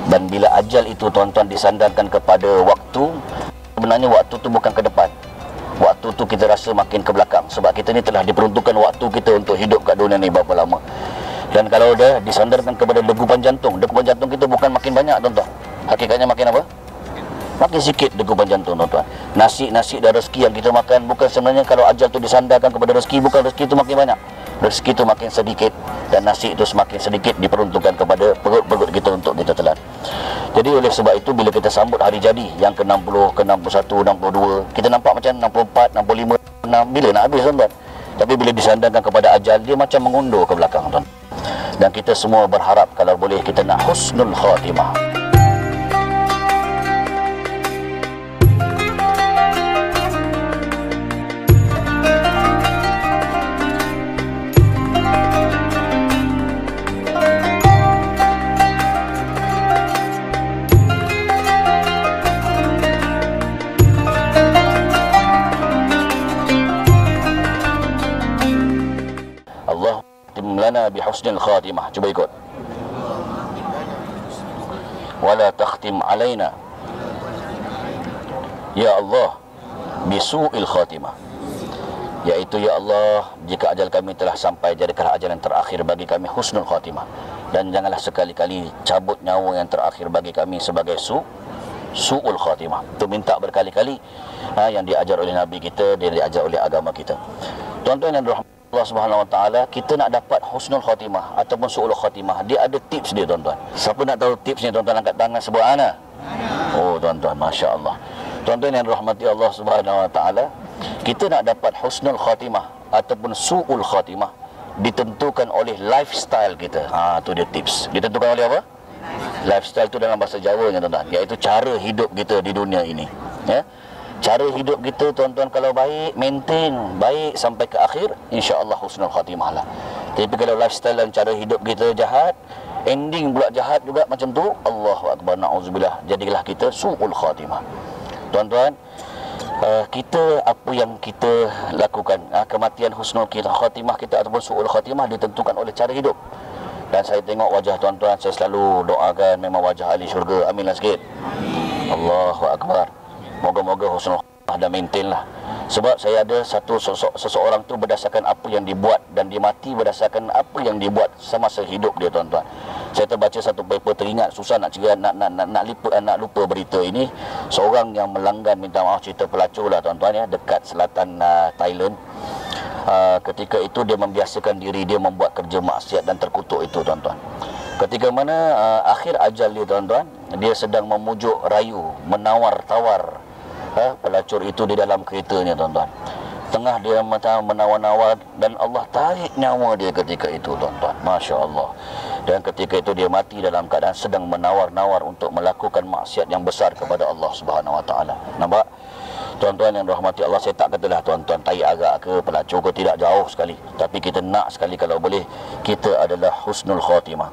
Dan bila ajal itu tuan-tuan disandarkan kepada waktu, sebenarnya waktu tu bukan ke depan. Waktu tu kita rasa makin ke belakang, sebab kita ni telah diperuntukkan waktu kita untuk hidup kat dunia ni berapa lama. Dan kalau dah disandarkan kepada degupan jantung kita bukan makin banyak tuan-tuan, hakikatnya makin apa? Makin sikit degupan jantung tuan-tuan. Nasi dan rezeki yang kita makan, bukan sebenarnya kalau ajal tu disandarkan kepada rezeki, bukan rezeki tu makin banyak, rezeki tu makin sedikit, dan nasi itu semakin sedikit diperuntukkan kepada perut-perut kita untuk kita telan. Jadi oleh sebab itu, bila kita sambut hari jadi yang ke-60, ke-61, 62, kita nampak macam 64, 65, 6, bila nak habis tuan-tuan. Tapi bila disandarkan kepada ajal, dia macam mengundur ke belakang tuan. Dan kita semua berharap kalau boleh kita nak husnul khatimah. Lana bihusnil khatimah. Cuba ikut. Wala takhtim alaina ya Allah bisu'il khatimah. Iaitu, ya Allah, jika ajal kami telah sampai, jadikanlah ajal yang terakhir bagi kami husnul khatimah, dan janganlah sekali-kali cabut nyawa yang terakhir bagi kami sebagai su'ul khatimah. Itu minta berkali-kali, yang diajar oleh Nabi kita, dia diajar oleh agama kita. Tuan-tuan yang dirahmati Allah Subhanahu Wa Taala, kita nak dapat husnul khatimah ataupun su'ul khatimah, dia ada tips dia tuan-tuan. Siapa nak tahu tipsnya tuan-tuan, angkat tangan sebut ana. Oh tuan-tuan, masya-Allah. Tuan-tuan yang dirahmati Allah Subhanahu Wa Taala, kita nak dapat husnul khatimah ataupun su'ul khatimah ditentukan oleh lifestyle kita. Tu dia tips. Ditentukan oleh apa? Lifestyle tu dalam bahasa Jawanya tuan-tuan, iaitu cara hidup kita di dunia ini, ya. Cara hidup kita tuan-tuan kalau baik, maintain baik sampai ke akhir, insya-Allah husnul khatimah lah. Tapi kalau lifestyle dan cara hidup kita jahat, ending pula jahat juga macam tu, Allahu akbar, na'udzubillah, jadilah kita su'ul khatimah. Tuan-tuan, kita apa yang kita lakukan, kematian husnul khatimah kita ataupun su'ul khatimah ditentukan oleh cara hidup. Dan saya tengok wajah tuan-tuan, saya selalu doakan memang wajah ahli syurga. Aminlah sikit. Allahu akbar. Moga-moga husnul khatimah dan maintain lah. Sebab saya ada seseorang tu berdasarkan apa yang dibuat, dan dia mati berdasarkan apa yang dibuat semasa hidup dia tuan-tuan. Saya terbaca satu paper, teringat, susah nak cerita, nak lupa berita ini. Seorang yang melanggan, minta maaf cerita pelacur lah tuan-tuan, ya, dekat selatan Thailand. Ketika itu dia membiasakan diri dia membuat kerja maksiat dan terkutuk itu tuan-tuan. Ketika mana akhir ajal dia tuan-tuan, dia sedang memujuk rayu, menawar-tawar pelacur itu di dalam keretanya tuan-tuan. Tengah dia menawar-nawar, dan Allah tarik nyawa dia ketika itu tuan-tuan. Masya Allah. Dan ketika itu dia mati dalam keadaan sedang menawar-nawar untuk melakukan maksiat yang besar kepada Allah Subhanahu Wa Taala. Nampak? Tuan-tuan yang dirahmati Allah, saya tak katalah tuan-tuan tai agak ke pelacur ke, tidak, jauh sekali. Tapi kita nak sekali kalau boleh kita adalah husnul khatimah.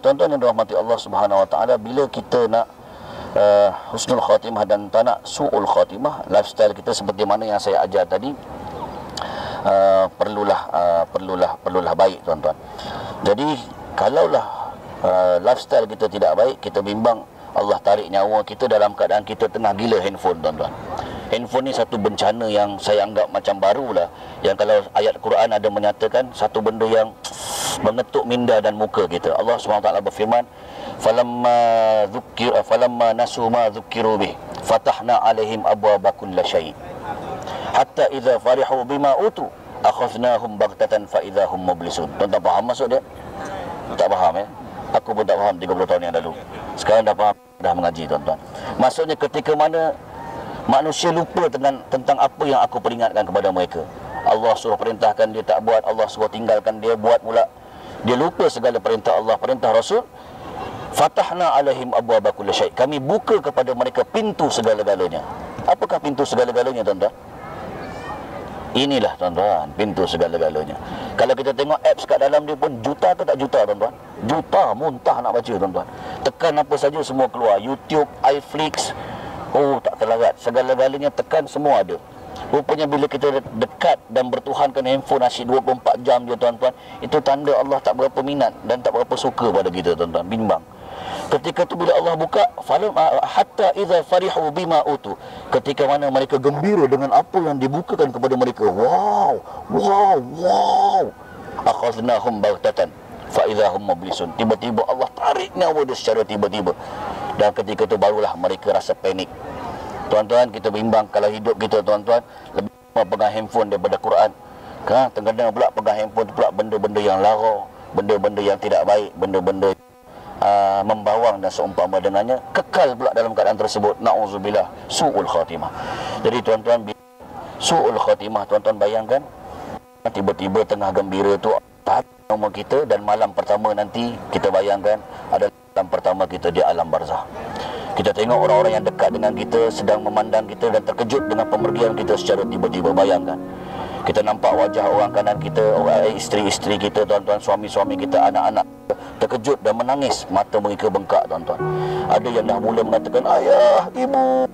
Tuan-tuan yang dirahmati Allah Subhanahu Wa Taala, bila kita nak husnul khatimah dan tak nak su'ul khatimah, lifestyle kita seperti mana yang saya ajar tadi, perlulah baik tuan-tuan. Jadi kalaulah lifestyle kita tidak baik, kita bimbang Allah tarik nyawa kita dalam keadaan kita tengah gila handphone tuan-tuan. Handphone ni satu bencana yang saya anggap macam barulah, yang kalau ayat Quran ada menyatakan satu benda yang mengetuk minda dan muka kita. Allah SWT berfirman, falamma nasu ma dzukiru bih fatahna alaihim abwaaba kulli syai' hatta idza farihu bima utu akhadnahum baghtatan fa idza hum mublisun. Tuan-tuan faham maksud dia? Tak faham, ya? Aku pun tak faham 30 tahun yang lalu. Sekarang dah faham, dah mengaji tuan-tuan. Maksudnya ketika mana manusia lupa tentang apa yang aku peringatkan kepada mereka. Allah suruh perintahkan, dia tak buat. Allah suruh tinggalkan, dia buat pula. Dia lupa segala perintah Allah, perintah Rasul. Fatahna alaihim abwaaba kulli syai'. Kami buka kepada mereka pintu segala-galanya. Apakah pintu segala-galanya tuan-tuan? Inilah tuan-tuan, pintu segala-galanya. Kalau kita tengok apps kat dalam dia pun juta ke tak juta tuan-tuan? Juta muntah nak baca tuan-tuan. Tekan apa saja semua keluar. YouTube, iFlix, oh tak terlarat. Segala-galanya tekan semua ada. Rupanya bila kita dekat dan bertuhankan handphone asyik 24 jam je tuan-tuan, itu tanda Allah tak berapa minat dan tak berapa suka pada kita tuan-tuan. Bimbang. Ketika tu bila Allah buka, falam hatta idza farihu bima utu, ketika mana mereka gembira dengan apa yang dibukakan kepada mereka. Wow, wow, wow. Akhadnahum baghtatan fa idza hum mublisun. Tiba-tiba Allah tarik nyawa dia secara tiba-tiba. Dan ketika tu barulah mereka rasa panik. Tuan-tuan, kita bimbang kalau hidup kita tuan-tuan lebih pegang handphone daripada Quran. Kadang-kadang pula pegang handphone tu pula benda-benda yang lara, benda-benda yang tidak baik, benda-benda membawang dan seumpama dengannya, kekal pula dalam keadaan tersebut. Na'udzubillah, su'ul khatimah. Jadi tuan-tuan, su'ul khatimah, tuan-tuan bayangkan tiba-tiba tengah gembira tu nama kita, dan malam pertama nanti kita bayangkan adalah malam pertama kita di alam barzah. Kita tengok orang-orang yang dekat dengan kita sedang memandang kita dan terkejut dengan pemergian kita secara tiba-tiba. Bayangkan, kita nampak wajah orang kanan kita, isteri-isteri kita tuan-tuan, suami-suami kita, anak-anak terkejut dan menangis, mata mereka bengkak tuan-tuan. Ada yang dah mula mengatakan ayah, ibu.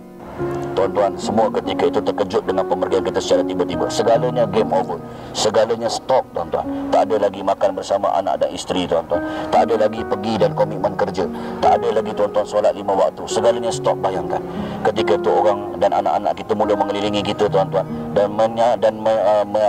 Tuan-tuan, semua ketika itu terkejut dengan pemergian kita secara tiba-tiba. Segalanya game over, segalanya stop tuan-tuan. Tak ada lagi makan bersama anak dan isteri tuan-tuan. Tak ada lagi pergi dan komitmen kerja. Tak ada lagi tuan-tuan solat 5 waktu. Segalanya stop. Bayangkan ketika itu orang dan anak-anak kita mula mengelilingi kita tuan-tuan, dan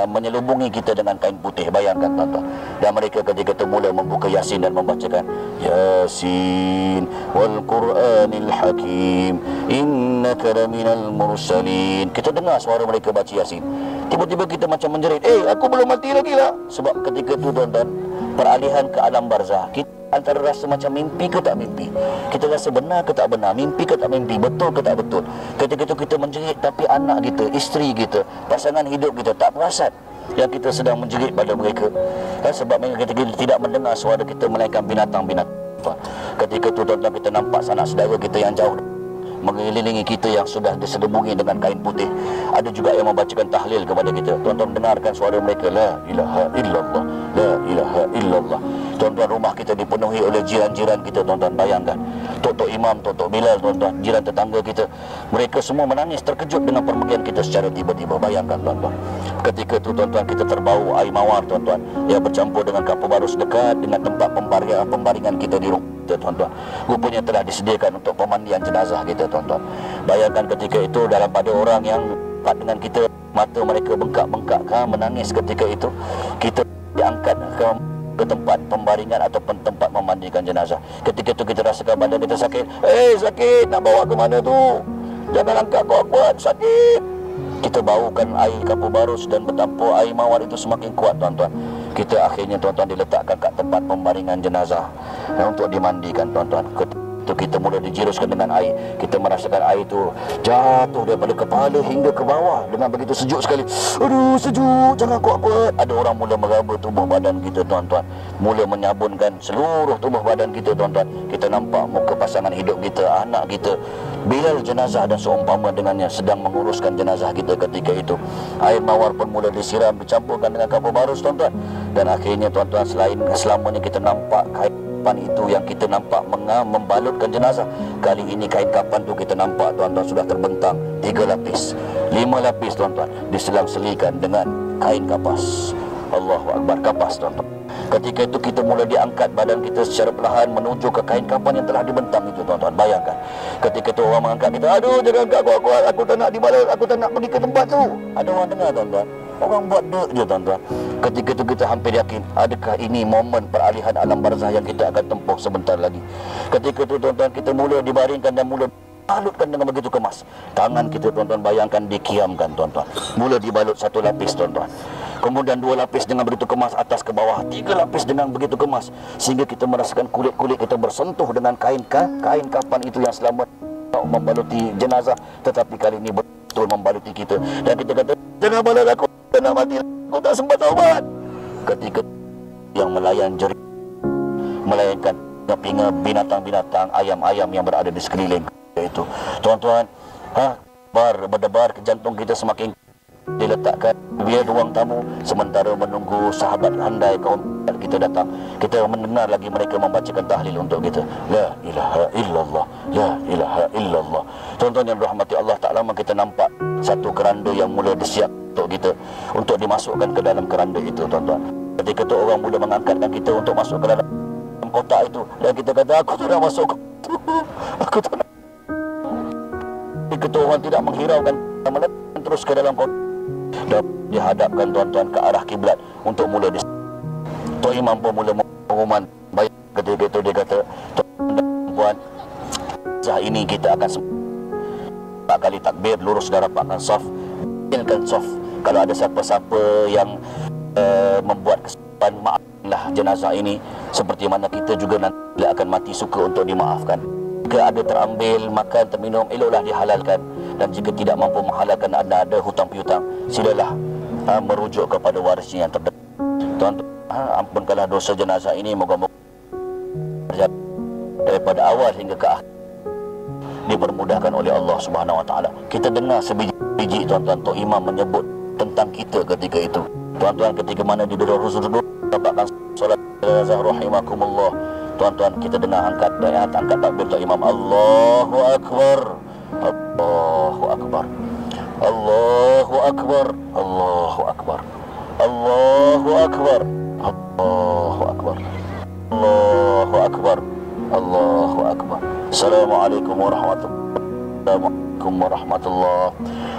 menyelubungi kita dengan kain putih. Bayangkan tuan-tuan. Dan mereka ketika itu mula membuka Yasin dan membacakan Yasin wal Qur'anil Hakim innaka laminal mursalin. Kita dengar suara mereka baca Yasin. Tiba-tiba kita macam menjerit, aku belum mati lagi lah. Sebab ketika itu tuan-tuan, peralihan ke alam barzah, kita antara rasa macam mimpi ke tak mimpi. Kita rasa benar ke tak benar, mimpi ke tak mimpi, betul ke tak betul. Ketika itu kita menjerit, tapi anak kita, isteri kita, pasangan hidup kita tak perasan yang kita sedang menjerit pada mereka. Sebab mereka kita tidak mendengar suara kita melainkan binatang-binatang. Ketika itu tuan-tuan, kita nampak sanak saudara kita yang jauh mengelilingi kita yang sudah diselubungi dengan kain putih. Ada juga yang membacakan tahlil kepada kita. Tuan-tuan dengarkan suara mereka, la ilaha illallah, la ilaha illallah. Tuan-tuan, rumah kita dipenuhi oleh jiran-jiran kita tuan-tuan. Bayangkan, Tok Imam, Tok Bilal tuan-tuan, jiran tetangga kita, mereka semua menangis terkejut dengan permergian kita secara tiba-tiba. Bayangkan tuan-tuan, ketika itu tuan-tuan, kita terbau air mawar tuan-tuan yang bercampur dengan kapur barus dekat dengan tempat pembaringan kita di rumah kita tuan-tuan. Rupanya telah disediakan untuk pemandian jenazah kita tuan-tuan. Bayangkan ketika itu dalam pada orang yang dekat dengan kita, mata mereka bengkak-bengkak menangis ketika itu. Kita diangkat ke tempat pembaringan ataupun tempat memandikan jenazah. Ketika itu kita rasakan badan kita sakit. Sakit, nak bawa ke mana tu? Jangan angkat kuat-kuat, sakit. Kita baukan air kapur barus dan bertampur air mawar itu semakin kuat tuan-tuan. Kita akhirnya tuan-tuan diletakkan kat tempat pembaringan jenazah untuk dimandikan tuan-tuan. Itu kita mula dijiruskan dengan air. Kita merasakan air itu jatuh daripada kepala hingga ke bawah dengan begitu sejuk sekali. Aduh, sejuk, jangan kuat-kuat. Ada orang mula meraba tubuh badan kita tuan-tuan, mula menyabunkan seluruh tubuh badan kita tuan-tuan. Kita nampak muka pasangan hidup kita, anak kita, Bilal jenazah dan seumpama dengannya sedang menguruskan jenazah kita ketika itu. Air mawar pun mula disiram, dicampurkan dengan kapur barus tuan-tuan. Dan akhirnya tuan-tuan, selain selamanya kita nampak kain itu yang kita nampak membalutkan jenazah, kali ini kain kapan tu kita nampak tuan-tuan sudah terbentang 3 lapis, 5 lapis tuan-tuan, diselang-selikan dengan kain kapas. Allahu Akbar, kapas tuan-tuan. Ketika itu kita mula diangkat badan kita secara perlahan menuju ke kain kapan yang telah dibentang itu tuan-tuan. Bayangkan, ketika itu orang mengangkat kita, aduh jangan angkat kuat-kuat, aku tak nak dibalut, aku tak nak pergi ke tempat tu. Ada orang dengar tuan-tuan, orang buat dek je tuan-tuan. Ketika itu kita hampir yakin, adakah ini momen peralihan alam barzah yang kita akan tempuh sebentar lagi. Ketika itu tuan-tuan, kita mula dibaringkan dan mula balutkan dengan begitu kemas. Tangan kita tuan-tuan bayangkan dikiamkan tuan-tuan, mula dibalut 1 lapis tuan-tuan, kemudian 2 lapis dengan begitu kemas atas ke bawah, 3 lapis dengan begitu kemas, sehingga kita merasakan kulit-kulit kita bersentuh dengan kain kapan itu yang selama membaluti jenazah, tetapi kali ini betul membaluti kita. Dan kita kata, jangan balut aku, tak nak mati, aku tak sempat taubat. Ketika yang melayan jerit, melayankan pinga binatang-binatang, ayam-ayam yang berada di sekeliling itu tuan-tuan, berdebar ke jantung kita semakin diletakkan biar ruang tamu sementara menunggu sahabat handai kaum kita datang. Kita mendengar lagi mereka membacakan tahlil untuk kita, la ilaha illallah, la ilaha illallah. Tuan-tuan yang dirahmati Allah Ta'ala, kita nampak satu keranda yang mula disiap untuk kita, untuk dimasukkan ke dalam keranda itu, tuan-tuan. Ketika tu orang mula mengangkatkan kita untuk masuk ke dalam kotak itu, dan kita kata, aku tak nak masuk kotak itu, aku tak nak. Ketika tu orang tidak menghiraukan, meletakkan terus ke dalam kotak dan dihadapkan, tuan-tuan, ke arah kiblat untuk mula disiap. Tok Imam pun mula pengumuman. Baik, ketika itu dia kata, tuan-tuan dan puan, sah ini kita akan 4 kali takbir, lurus dan rapatkan saf, bilkan saf. Kalau ada siapa-siapa yang membuat kesalahan, maafkanlah jenazah ini, seperti mana kita juga nanti akan mati suka untuk dimaafkan. Jika ada terambil, makan, terminum, eloklah dihalalkan. Dan jika tidak mampu menghalalkan, ada hutang piutang, silalah merujuk kepada warisnya yang terdekat. Tuan-tuan, ampunkanlah dosa jenazah ini, moga-moga daripada awal hingga ke akhir dipermudahkan oleh Allah Subhanahu Wa Taala. Kita dengar sebiji-biji, tuan-tuan, Tok Imam menyebut tentang kita ketika itu. Tuan-tuan, ketika mana di dalam duduk dapatkan solat jenazah rahimakumullah, tuan-tuan, kita dengar angkat takbir Tok Imam, Allahu Akbar, Allahu Akbar, Allahu Akbar, Allahu Akbar, Allahu Akbar, Allahu Akbar, Allahu Akbar, Allahu Akbar. Assalamualaikum warahmatullahi.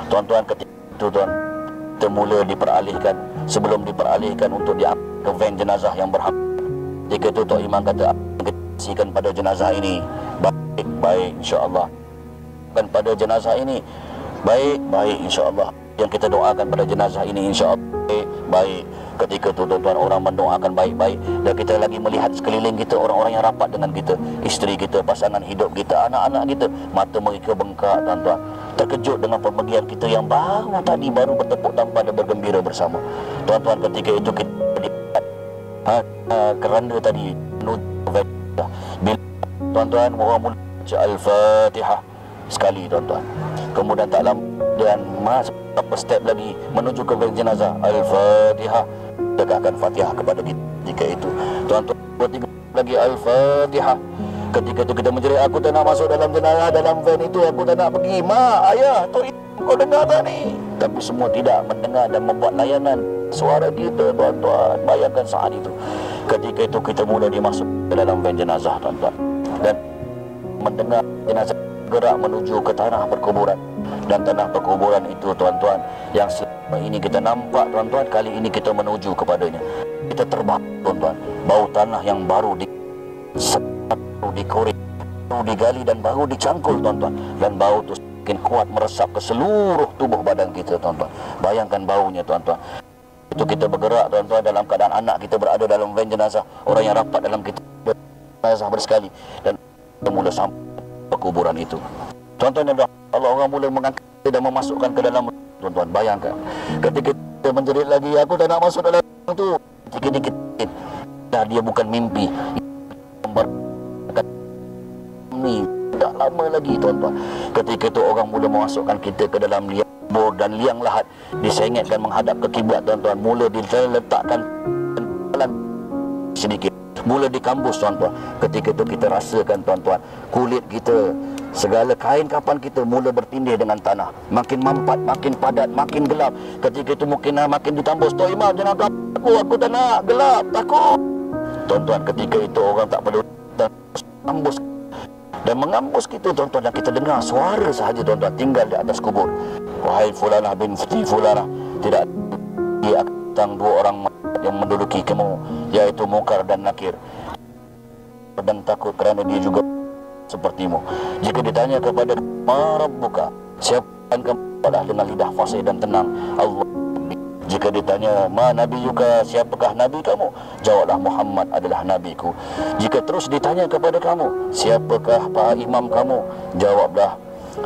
Tuan-tuan, ketika itu, tuan, kita mula diperalihkan. Sebelum diperalihkan untuk diangkat ke van jenazah yang berhampa, ketika itu Tok Imam kata, kasihkan pada jenazah ini baik-baik insya-Allah. Dan pada jenazah ini baik-baik insya-Allah. Yang kita doakan pada jenazah ini insya-Allah baik. Ketika itu, tuan-tuan, orang mendoakan baik-baik, dan kita lagi melihat sekeliling kita orang-orang yang rapat dengan kita, isteri kita, pasangan hidup kita, anak-anak kita, mata mereka bengkak, tuan-tuan, terkejut dengan pemergian kita yang baru bertepuk tangan dan bergembira bersama. Tuan-tuan, ketika itu kita lihat keranda tadi bila, tuan-tuan, orang mula baca Al-Fatihah sekali, tuan-tuan. Kemudian tak lama dan masuk beberapa step lagi menuju ke van jenazah, Al-Fatihah, tegakkan Fatihah kepada kita ketika itu. Tuan-tuan, ketiga lagi Al-Fatihah. Ketika itu kita menjerit, aku tak nak masuk dalam jenazah, dalam van itu, aku tak nak pergi. Mak, ayah, Tok Imam, kau dengar tak ni? Tapi semua tidak mendengar dan membuat layanan suara kita, tuan-tuan. Bayangkan saat itu. Ketika itu kita mula dimasuk ke dalam van jenazah, tuan-tuan, dan mendengar jenazah gerak menuju ke tanah perkuburan. Dan tanah perkuburan itu, tuan-tuan, yang selama ini kita nampak, tuan-tuan, kali ini kita menuju kepadanya. Kita terbang, tuan-tuan, bau tanah yang baru dikorek, baru digali dan baru dicangkul, tuan-tuan, dan bau itu semakin kuat meresap ke seluruh tubuh badan kita, tuan-tuan. Bayangkan baunya, tuan-tuan. Itu kita bergerak, tuan-tuan, dalam keadaan anak kita berada dalam van jenazah, orang yang rapat dalam kita jenazah bersekali, dan kita mula sampai perkuburan itu. Tuan-tuan, Allah, orang mula mengangkat dan memasukkan ke dalam, tuan-tuan. Bayangkan ketika kita menjerit lagi, aku tak nak masuk dalam itu, dikit-dikit dah dia bukan mimpi ni, tak lama lagi, tuan-tuan. Ketika itu orang mula memasukkan kita ke dalam liang bor dan liang lahat, disengatkan menghadap ke kiblat, tuan-tuan. Mula diletakkan sedikit, mula dikambus, tuan-tuan. Ketika itu kita rasakan, tuan-tuan, kulit kita, segala kain kapan kita mula bertindih dengan tanah, makin mampat, makin padat, makin gelap. Ketika itu mungkin makin ditambus, Tok Imam, jangan aku tak nak gelap, takut. Tuan-tuan, ketika itu orang tak perlu tambus dan mengambus kita, tuan-tuan, dan kita dengar suara sahaja, tuan-tuan, tinggal di atas kubur. Wahai Fulanah bin Fulanah, tidak dia akan dua orang yang menduduki kamu, yaitu Munkar dan Nakir, dan takut kerana dia juga sepertimu. Jika ditanya kepada Rabbuka, siapa yang kamu adalah, dengan lidah fasih dan tenang, Allah. Jika ditanya ma nabiyuka, siapakah nabi kamu, jawablah Muhammad adalah nabiku. Jika terus ditanya kepada kamu, siapakah pak imam kamu, jawablah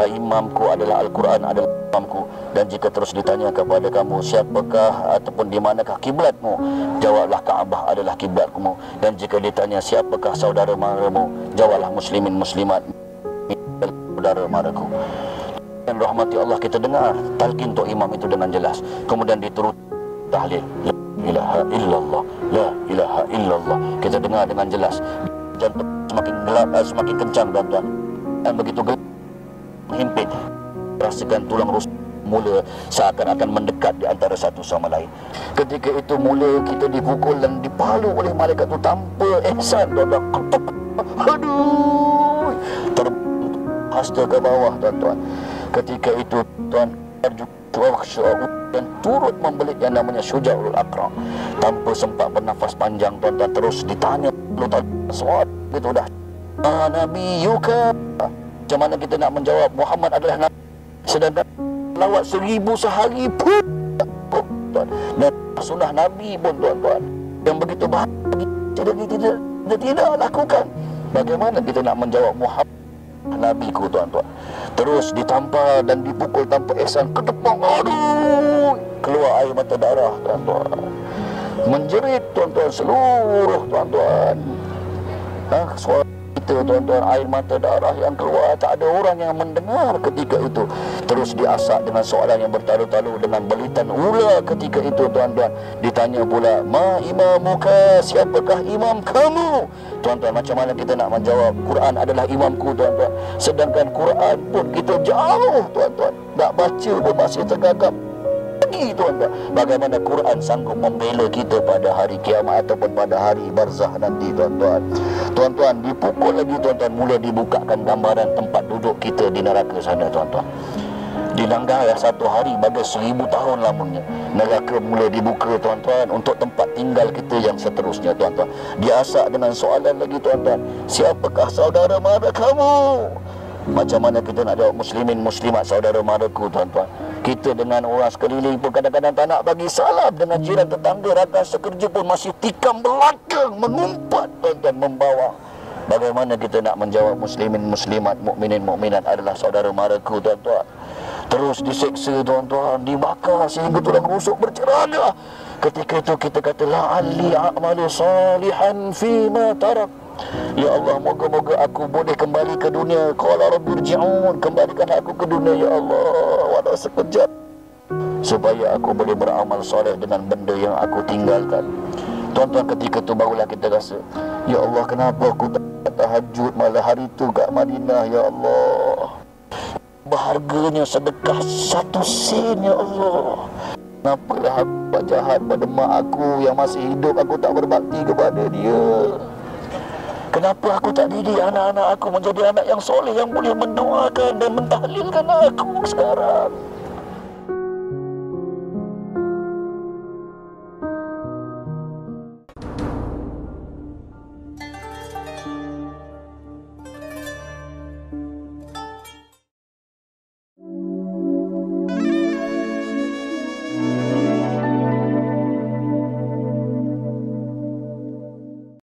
imamku adalah Al-Quran, adalah imamku. Dan jika terus ditanya kepada kamu, siapakah ataupun di manakah kiblatmu, jawablah Kaabah adalah kiblatmu. Dan jika ditanya siapakah saudara maramu, jawablah muslimin muslimat, saudara maraku. Dan rahmati Allah, kita dengar talqin Tok Imam itu dengan jelas. Kemudian diturut tahlil, la ilaha illallah, la ilaha illallah. Kita dengar dengan jelas. Jantung semakin gelap, semakin kencang, tuan-tuan. Dan begitu gelap, menghimpit, rasakan tulang rusuk mula seakan-akan mendekat di antara satu sama lain. Ketika itu mula kita dipukul dan dipalu oleh malaikat itu tanpa ihsan, tuan-tuan. Aduh, terhasta ke bawah, tuan-tuan. Ketika itu tuan dan turut membelit yang namanya Syuja'ul Aqra. Tanpa sempat bernafas panjang, tuan-tuan, terus ditanya soal gitu dah. Nabi Yuka, macam mana kita nak menjawab Muhammad adalah Nabi, sedangkan lawat 1000 sehari pun dan sunnah Nabi pun, tuan-tuan, yang begitu bahagia tidak lakukan. Bagaimana kita nak menjawab Muhammad Nabi ku, tuan-tuan? Terus ditampar dan dipukul tanpa ihsan ke depan. Aduh, keluar air mata darah, tuan-tuan. Menjerit, tuan-tuan, seluruh, tuan-tuan. Suara kita, tuan-tuan, air mata darah yang keluar, tak ada orang yang mendengar ketika itu. Terus diasak dengan soalan yang bertalu-talu dengan belitan ula ketika itu, tuan-tuan. Ditanya pula, ma imamuka, siapakah imam kamu? Tuan-tuan, macam mana kita nak menjawab Quran adalah imamku, tuan-tuan, sedangkan Quran pun kita jauh, tuan-tuan, nak baca pun masih tergagap lagi, tuan-tuan. Bagaimana Quran sanggup membela kita pada hari kiamat ataupun pada hari barzah nanti, tuan-tuan. Tuan-tuan, dipukul lagi, tuan-tuan, mula dibukakan gambaran tempat duduk kita di neraka sana, tuan-tuan. Dilanggar satu hari bagai 1000 tahun lamanya. Neraka mula dibuka, tuan-tuan, untuk tempat tinggal kita yang seterusnya, tuan-tuan. Diasak dengan soalan lagi, tuan-tuan, siapakah saudara mara kamu? Macam mana kita nak jawab muslimin muslimat saudara maraku, tuan-tuan? Kita dengan orang sekeliling pun kadang-kadang tak nak bagi salam, dengan jiran tetangga, rakan sekerja pun masih tikam belakang, mengumpat, tuan-tuan, membawa. Bagaimana kita nak menjawab muslimin muslimat, mukminin mukminat adalah saudara maraku, tuan-tuan? Terus diseksa, tuan-tuan, dibakar sehingga tulang rusuk bercerana. Ketika itu kita kata, la'alli a'malu salihan fima tarak. Ya Allah, moga-moga aku boleh kembali ke dunia. Qala rabbi irji'un, kembalikan aku ke dunia, ya Allah, walau sekejap, supaya aku boleh beramal soleh dengan benda yang aku tinggalkan. Tuan-tuan, ketika itu barulah kita rasa, ya Allah, kenapa aku tak tahajud malam hari itu kat Madinah, ya Allah. Berharganya sedekah 1 sen, ya Allah. Kenapalah aku buat jahat pada mak aku yang masih hidup, aku tak berbakti kepada dia. Kenapa aku tak didik anak-anak aku menjadi anak yang soleh, yang boleh mendoakan dan mentahlilkan aku sekarang?